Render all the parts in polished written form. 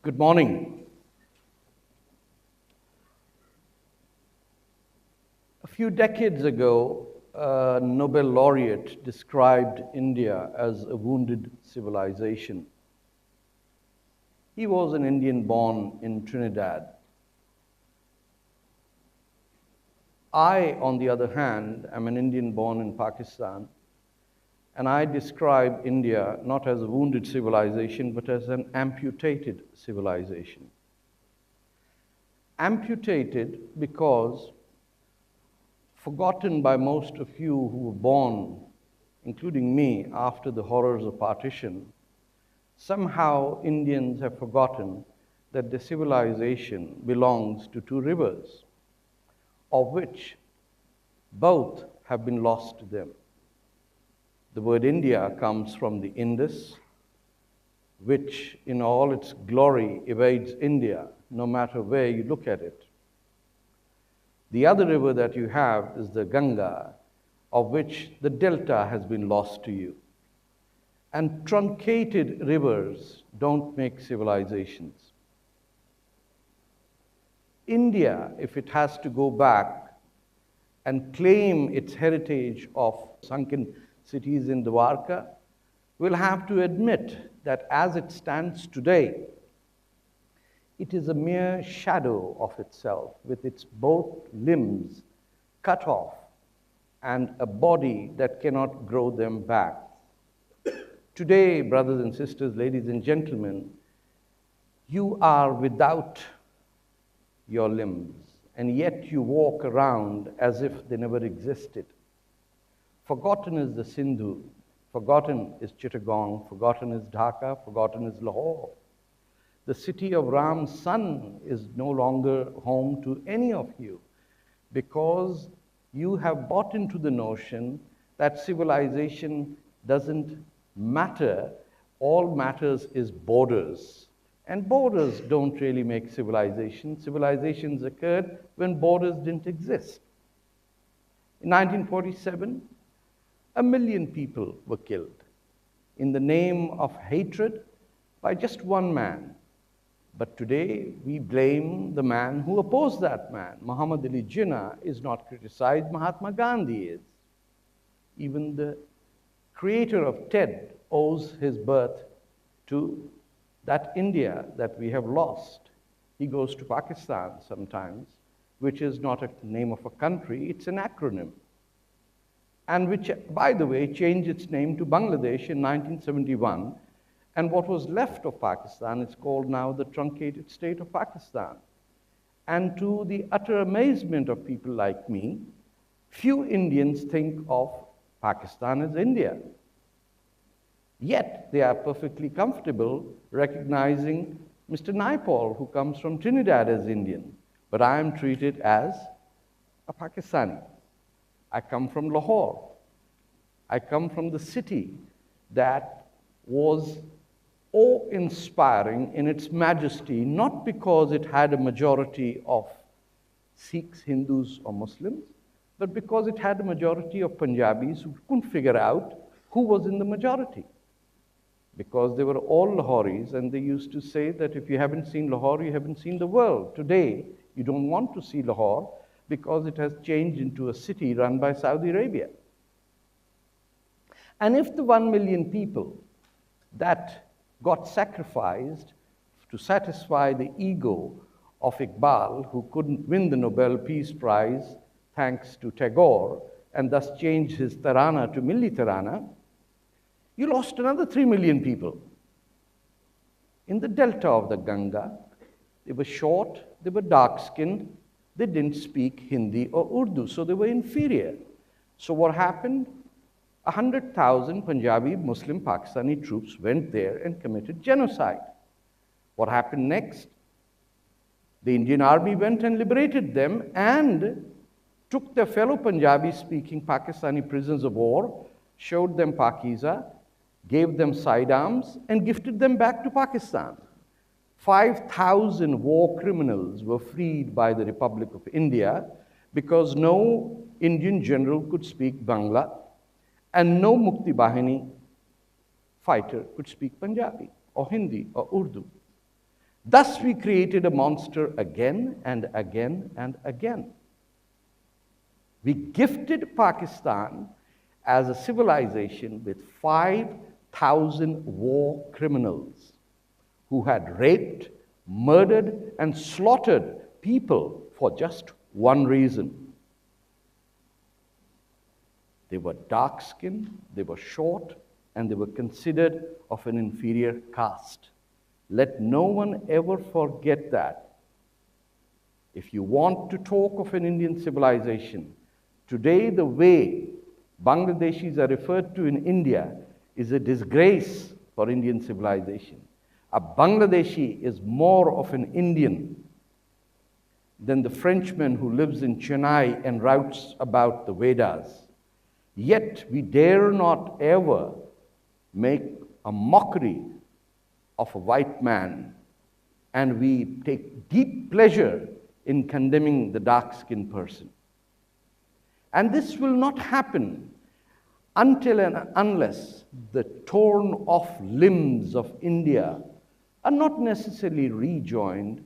Good morning. A few decades ago, a Nobel laureate described India as a wounded civilization. He was an Indian born in Trinidad. I, on the other hand, am an Indian born in Pakistan, and I describe India not as a wounded civilization, but as an amputated civilization. Amputated because forgotten by most of you who were born, including me, after the horrors of partition, somehow Indians have forgotten that the civilization belongs to two rivers, of which both have been lost to them. The word India comes from the Indus, which in all its glory evades India, no matter where you look at it. The other river that you have is the Ganga, of which the delta has been lost to you. And truncated rivers don't make civilizations. India, if it has to go back and claim its heritage of sunken cities in Dwarka, will have to admit that as it stands today, it is a mere shadow of itself, with its both limbs cut off and a body that cannot grow them back. Today, brothers and sisters, ladies and gentlemen, you are without your limbs, and yet you walk around as if they never existed. Forgotten is the Sindhu, forgotten is Chittagong, forgotten is Dhaka, forgotten is Lahore. The city of Ram's son is no longer home to any of you because you have bought into the notion that civilization doesn't matter. All matters is borders. And borders don't really make civilization. Civilizations occurred when borders didn't exist. In 1947, 1 million people were killed in the name of hatred by just one man. But today, we blame the man who opposed that man. Muhammad Ali Jinnah is not criticized, Mahatma Gandhi is. Even the creator of TED owes his birth to that India that we have lost. He goes to Pakistan sometimes, which is not a name of a country, it's an acronym. And which, by the way, changed its name to Bangladesh in 1971. And what was left of Pakistan is called now the truncated state of Pakistan. And to the utter amazement of people like me, few Indians think of Pakistan as India. Yet they are perfectly comfortable recognizing Mr. Naipaul, who comes from Trinidad, as Indian. But I am treated as a Pakistani. I come from Lahore. I come from the city that was awe-inspiring in its majesty, not because it had a majority of Sikhs, Hindus, or Muslims, but because it had a majority of Punjabis who couldn't figure out who was in the majority. Because they were all Lahoris, and they used to say that if you haven't seen Lahore, you haven't seen the world. Today, you don't want to see Lahore because it has changed into a city run by Saudi Arabia. And if the 1 million people that got sacrificed to satisfy the ego of Iqbal, who couldn't win the Nobel Peace Prize thanks to Tagore, and thus changed his Tarana to Milli Tarana, you lost another 3 million people. In the delta of the Ganga, they were short, they were dark-skinned, they didn't speak Hindi or Urdu, so they were inferior. So what happened? 100,000 Punjabi Muslim Pakistani troops went there and committed genocide. What happened next? The Indian army went and liberated them and took their fellow Punjabi-speaking Pakistani prisoners of war, showed them Pakiza, gave them sidearms, and gifted them back to Pakistan. 5,000 war criminals were freed by the Republic of India because no Indian general could speak Bangla and no Mukti Bahini fighter could speak Punjabi or Hindi or Urdu. Thus, we created a monster again and again and again. We gifted Pakistan as a civilization with 5,000 war criminals who had raped, murdered, and slaughtered people for just one reason. They were dark-skinned, they were short, and they were considered of an inferior caste. Let no one ever forget that. If you want to talk of an Indian civilization, today the way Bangladeshis are referred to in India is a disgrace for Indian civilization. A Bangladeshi is more of an Indian than the Frenchman who lives in Chennai and writes about the Vedas. Yet we dare not ever make a mockery of a white man, and we take deep pleasure in condemning the dark-skinned person. And this will not happen until and unless the torn off limbs of India are not necessarily rejoined,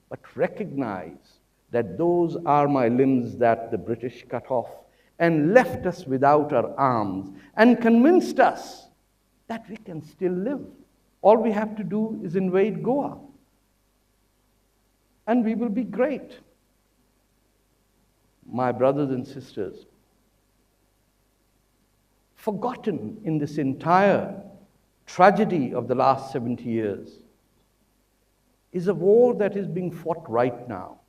but recognize that those are my limbs that the British cut off and left us without our arms and convinced us that we can still live. All we have to do is invade Goa, and we will be great. My brothers and sisters, forgotten in this entire tragedy of the last 70 years is a war that is being fought right now.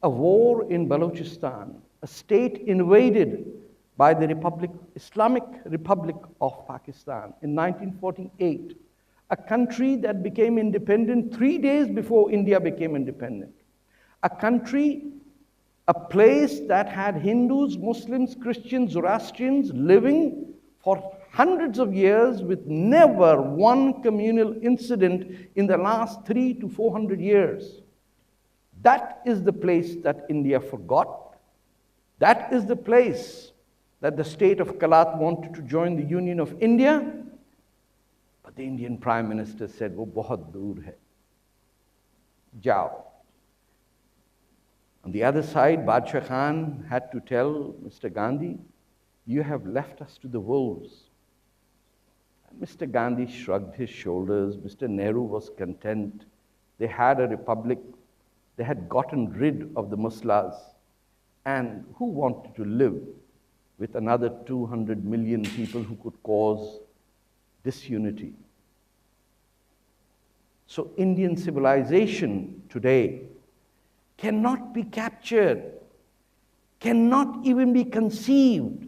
A war in Baluchistan, a state invaded by the Islamic Republic of Pakistan in 1948, a country that became independent 3 days before India became independent, a country, a place that had Hindus, Muslims, Christians, Zoroastrians living for hundreds of years with never one communal incident in the last 300 to 400 years. That is the place that India forgot. That is the place that the state of Kalat wanted to join the Union of India. But the Indian Prime Minister said, "Wo bahut dur hai. Jao." On the other side, Badshah Khan had to tell Mr. Gandhi, "You have left us to the wolves." And Mr. Gandhi shrugged his shoulders. Mr. Nehru was content. They had a republic. They had gotten rid of the Muslas. And who wanted to live with another 200 million people who could cause disunity? So Indian civilization today cannot be captured, cannot even be conceived.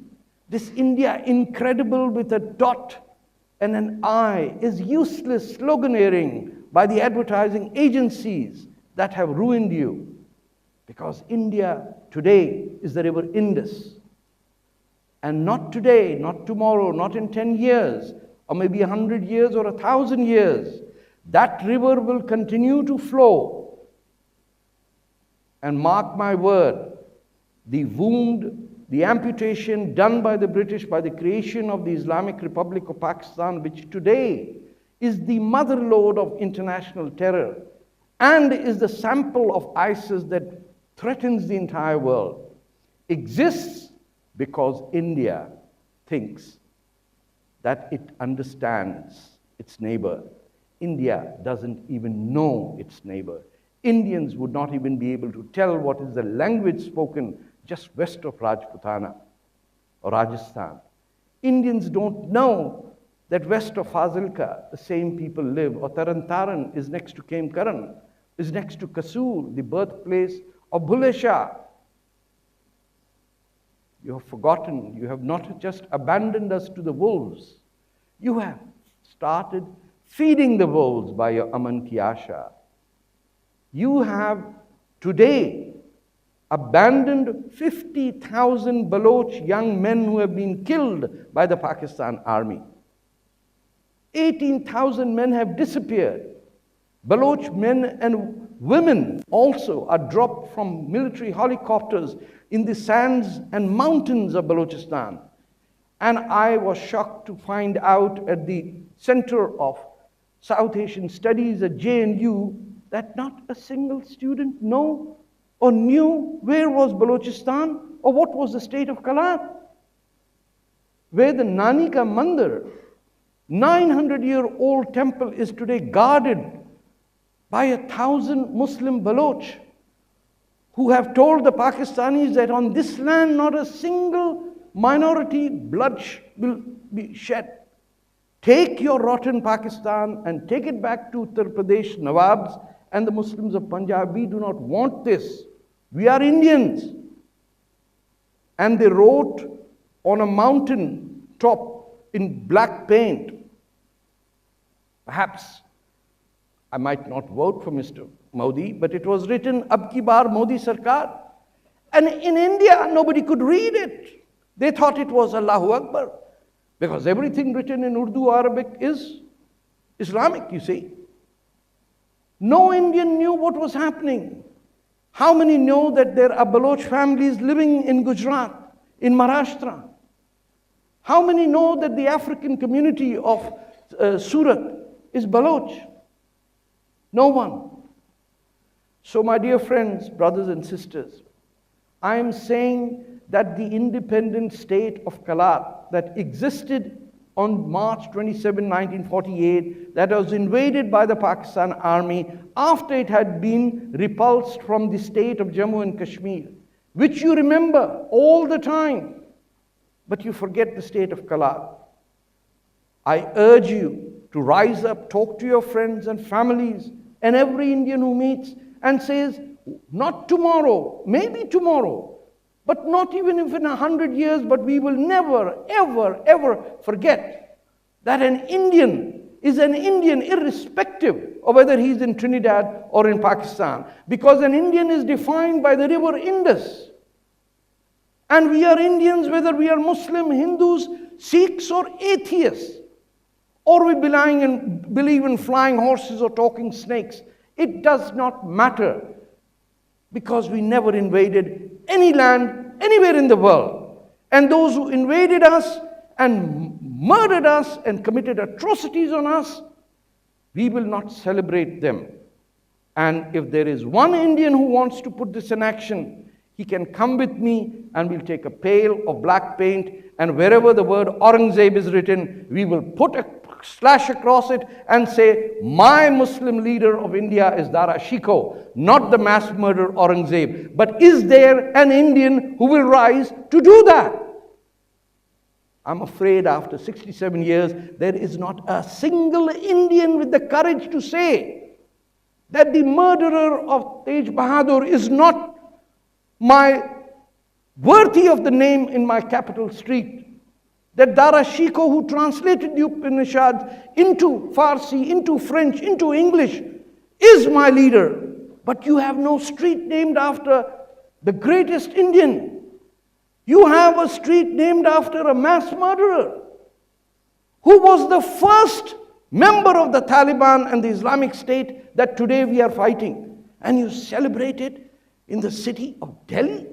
This India incredible with a dot and an I is useless sloganeering by the advertising agencies that have ruined you. Because India today is the river Indus. And not today, not tomorrow, not in 10 years, or maybe 100 years or 1,000 years. That river will continue to flow. And mark my word, the wound, the amputation done by the British by the creation of the Islamic Republic of Pakistan, which today is the mother lode of international terror and is the sample of ISIS that threatens the entire world, exists because India thinks that it understands its neighbor. India doesn't even know its neighbor. Indians would not even be able to tell what is the language spoken just west of Rajputana or Rajasthan. Indians don't know that west of Fazilka, the same people live, or Taran Taran is next to Kaimkaran, is next to Kasur, the birthplace of Bhulle Shah. You have forgotten, you have not just abandoned us to the wolves, you have started feeding the wolves by your Aman Ki Asha. You have today abandoned 50,000 Baloch young men who have been killed by the Pakistan army. 18,000 men have disappeared. Baloch men and women also are dropped from military helicopters in the sands and mountains of Baluchistan. And I was shocked to find out at the center of South Asian Studies at JNU that not a single student know or knew where was Baluchistan or what was the state of Kalat. Where the Nanika Mandir, 900-year-old temple, is today guarded by 1,000 Muslim Baloch who have told the Pakistanis that on this land not a single minority blood will be shed. Take your rotten Pakistan and take it back to Uttar Pradesh, Nawabs and the Muslims of Punjab. We do not want this. We are Indians. And they wrote on a mountain top in black paint. Perhaps I might not vote for Mr. Modi, but it was written, Ab ki baar Modi Sarkar. And in India, nobody could read it. They thought it was Allahu Akbar, because everything written in Urdu Arabic is Islamic, you see. No Indian knew what was happening. How many know that there are Baloch families living in Gujarat, in Maharashtra? How many know that the African community of Surat is Baloch? No one. So my dear friends, brothers and sisters, I am saying that the independent state of Kalat that existed on March 27, 1948, that was invaded by the Pakistan army after it had been repulsed from the state of Jammu and Kashmir, which you remember all the time, but you forget the state of Kalat. I urge you to rise up, talk to your friends and families and every Indian who meets and says, not tomorrow, maybe tomorrow, but not even if in 100 years, but we will never, ever, ever forget that an Indian is an Indian irrespective of whether he's in Trinidad or in Pakistan. Because an Indian is defined by the river Indus. And we are Indians whether we are Muslim, Hindus, Sikhs or atheists. Or we believe in flying horses or talking snakes. It does not matter, because we never invaded any land anywhere in the world. And those who invaded us and murdered us and committed atrocities on us, we will not celebrate them. And if there is one Indian who wants to put this in action, he can come with me and we'll take a pail of black paint, and wherever the word Aurangzeb is written, we will put a slash across it and say, my Muslim leader of India is Dara Shikoh, not the mass murderer Aurangzeb. But is there an Indian who will rise to do that? I'm afraid after 67 years, there is not a single Indian with the courage to say that the murderer of Tej Bahadur is not worthy of the name in my capital street. That Dara Shikoh, who translated the Upanishads into Farsi, into French, into English, is my leader. But you have no street named after the greatest Indian. You have a street named after a mass murderer who was the first member of the Taliban and the Islamic State that today we are fighting. And you celebrate it in the city of Delhi.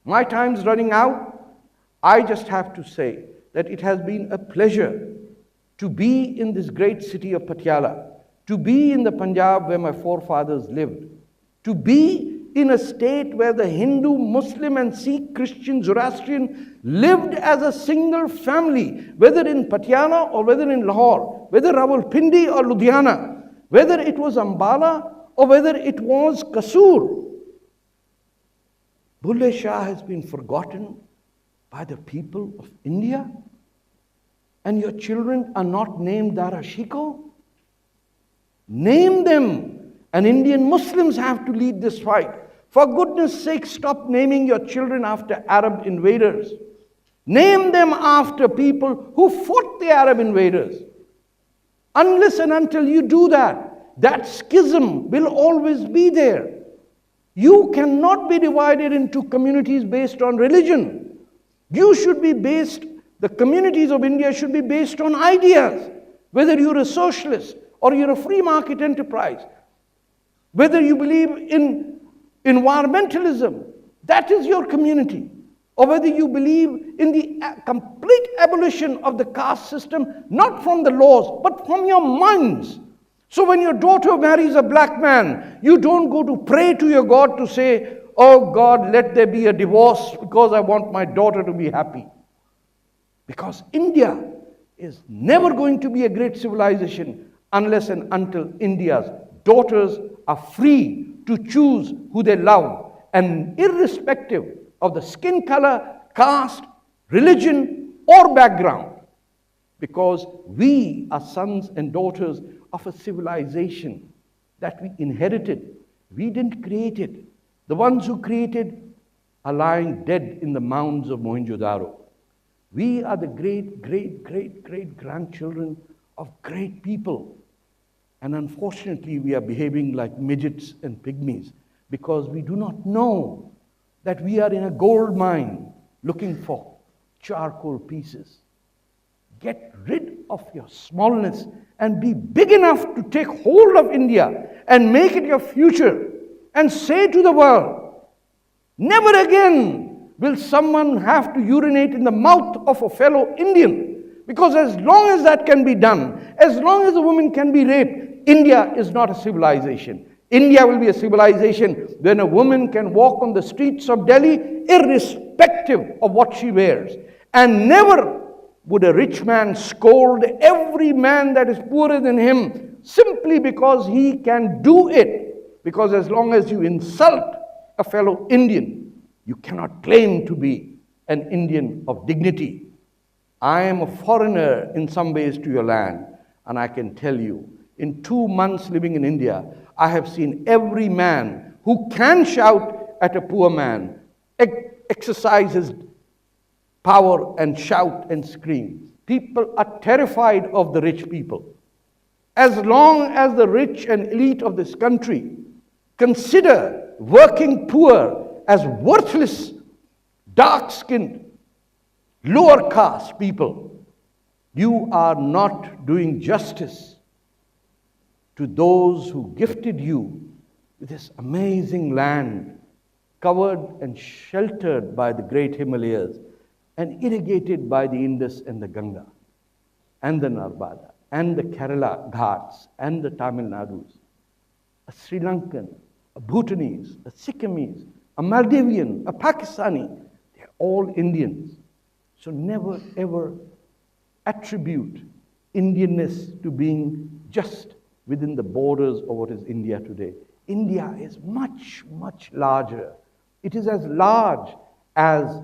My time's running out. I just have to say that it has been a pleasure to be in this great city of Patiala, to be in the Punjab where my forefathers lived, to be in a state where the Hindu, Muslim and Sikh, Christian, Zoroastrian lived as a single family, whether in Patiala or whether in Lahore, whether Rawalpindi or Ludhiana, whether it was Ambala or whether it was Kasur. Bulle Shah has been forgotten by the people of India, and your children are not named Dara Shikoh? Name them, and Indian Muslims have to lead this fight. For goodness sake, stop naming your children after Arab invaders. Name them after people who fought the Arab invaders. Unless and until you do that, that schism will always be there. You cannot be divided into communities based on religion. You should be based, the communities of India should be based on ideas. Whether you're a socialist or you're a free market enterprise, whether you believe in environmentalism, that is your community. or whether you believe in the complete abolition of the caste system, not from the laws, but from your minds. So when your daughter marries a black man, you don't go to pray to your God to say, oh God, let there be a divorce because I want my daughter to be happy. Because India is never going to be a great civilization unless and until India's daughters are free to choose who they love, and irrespective of the skin color, caste, religion, or background. Because we are sons and daughters of a civilization that we inherited. We didn't create it. The ones who created are lying dead in the mounds of Mohenjo-daro. We are the great, great, great, great grandchildren of great people. And unfortunately, we are behaving like midgets and pygmies because we do not know that we are in a gold mine looking for charcoal pieces. Get rid of your smallness and be big enough to take hold of India and make it your future and say to the world, never again will someone have to urinate in the mouth of a fellow Indian, because as long as that can be done, as long as a woman can be raped, India is not a civilization. India will be a civilization when a woman can walk on the streets of Delhi irrespective of what she wears. And never would a rich man scold every man that is poorer than him simply because he can do it. Because as long as you insult a fellow Indian, you cannot claim to be an Indian of dignity. I am a foreigner in some ways to your land, and I can tell you, in 2 months living in India, I have seen every man who can shout at a poor man exercise his power and shout and scream. People are terrified of the rich people. As long as the rich and elite of this country consider working poor as worthless, dark-skinned, lower caste people, you are not doing justice to those who gifted you with this amazing land, covered and sheltered by the great Himalayas and irrigated by the Indus and the Ganga and the Narmada and the Kerala Ghats and the Tamil Nadus. A Sri Lankan, a Bhutanese, a Sikkimese, a Maldivian, a Pakistani, they're all Indians. So never ever attribute Indianness to being just within the borders of what is India today. India is much, much larger. It is as large as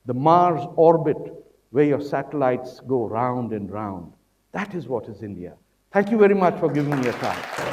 the Mars orbit where your satellites go round and round. That is what is India. Thank you very much for giving me your time.